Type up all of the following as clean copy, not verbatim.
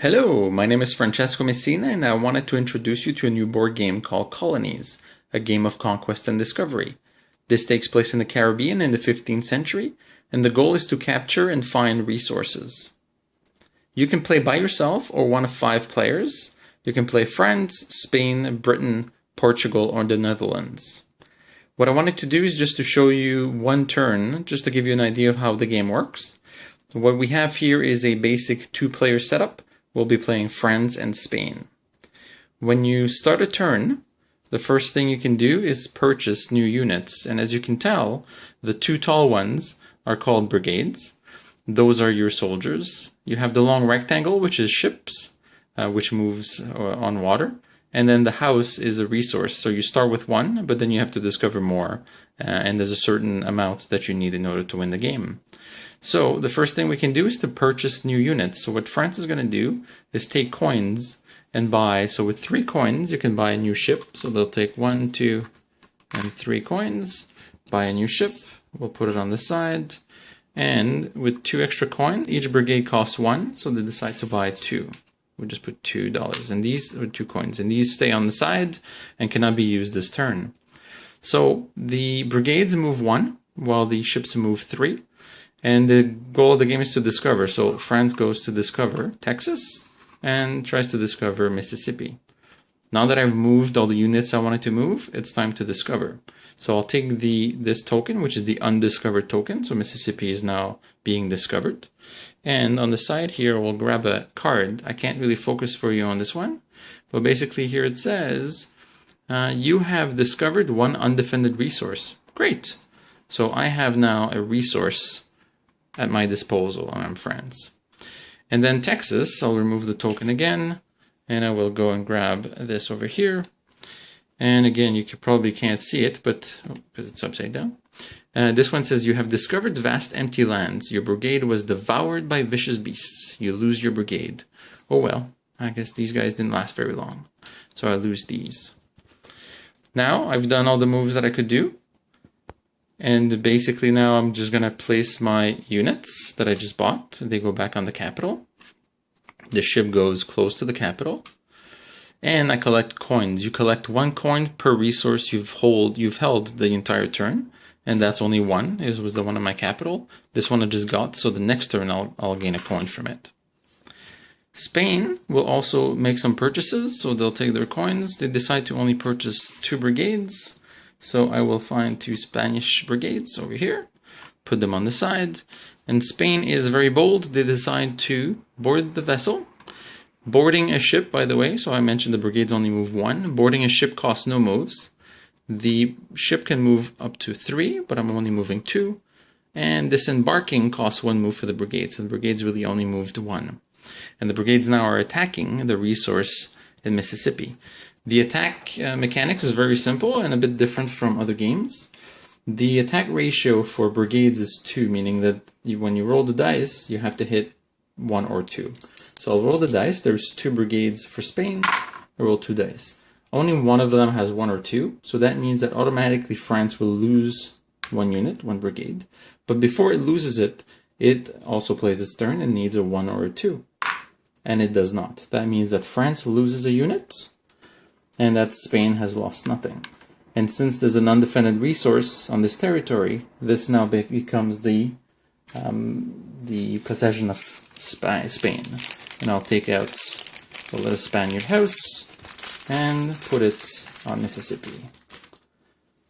Hello, my name is Francesco Messina and I wanted to introduce you to a new board game called Colonies, a game of conquest and discovery. This takes place in the Caribbean in the 15th century, and the goal is to capture and find resources. You can play by yourself or one of 5 players. You can play France, Spain, Britain, Portugal, or the Netherlands. What I wanted to do is just to show you one turn, just to give you an idea of how the game works. What we have here is a basic 2-player setup. We'll be playing France and Spain. When you start a turn, the first thing you can do is purchase new units. And as you can tell, the 2 tall ones are called brigades. Those are your soldiers. You have the long rectangle, which is ships, which moves on water. And then the house is a resource. So you start with 1, but then you have to discover more. And there's a certain amount that you need in order to win the game. So the first thing we can do is to purchase new units. So what France is going to do is take coins and buy. So with 3 coins, you can buy a new ship. So they'll take 1, 2, and 3 coins, buy a new ship. We'll put it on the side. And with 2 extra coins, each brigade costs 1. So they decide to buy 2. We'll just put $2. And these are 2 coins. And these stay on the side and cannot be used this turn. So the brigades move 1, while the ships move 3. And the goal of the game is to discover. So France goes to discover Texas and tries to discover Mississippi. Now that I've moved all the units I wanted to move, it's time to discover. So I'll take this token, which is the undiscovered token. So Mississippi is now being discovered. And on the side here, we'll grab a card. I can't really focus for you on this one. But basically here it says, you have discovered 1 undefended resource. Great. So I have now a resource at my disposal, and I'm France. And then Texas, I'll remove the token again, and I will go and grab this over here. And again, you probably can't see it, but because it's upside down. This one says, you have discovered vast empty lands. Your brigade was devoured by vicious beasts. You lose your brigade. Oh well, I guess these guys didn't last very long. So I lose these. Now, I've done all the moves that I could do. And basically now I'm just going to place my units that I just bought. They go back on the capital. The ship goes close to the capital. And I collect coins. You collect 1 coin per resource you've held the entire turn. And that's only 1. This was the one in my capital. This one I just got, so the next turn I'll gain a coin from it. Spain will also make some purchases, so they'll take their coins. They decide to only purchase 2 brigades. So I will find 2 Spanish brigades over here, put them on the side. And Spain is very bold. They decide to board the vessel. Boarding a ship, by the way, so I mentioned the brigades only move 1. Boarding a ship costs no moves. The ship can move up to 3, but I'm only moving 2. And disembarking costs 1 move for the brigades. So the brigades really only moved 1. And the brigades now are attacking the resource in Mississippi. The attack mechanics is very simple and a bit different from other games. The attack ratio for brigades is 2, meaning that when you roll the dice, you have to hit 1 or 2. So I'll roll the dice. There's 2 brigades for Spain. I roll 2 dice. Only one of them has 1 or 2, so that means that automatically France will lose 1 unit, 1 brigade. But before it loses it, it also plays its turn and needs a 1 or a 2. And it does not. That means that France loses a unit, and that Spain has lost nothing. And since there's an undefended resource on this territory, this now becomes the possession of Spain. And I'll take out the little Spaniard house and put it on Mississippi.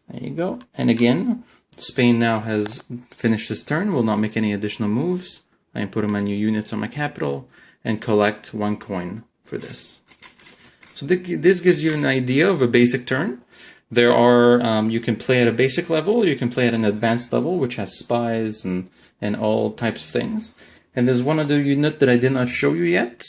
There you go. And again, Spain now has finished his turn, will not make any additional moves. I can put my new units on my capital and collect 1 coin for this. So this gives you an idea of a basic turn. There are, you can play at a basic level, you can play at an advanced level, which has spies and all types of things. And there's one other unit that I did not show you yet.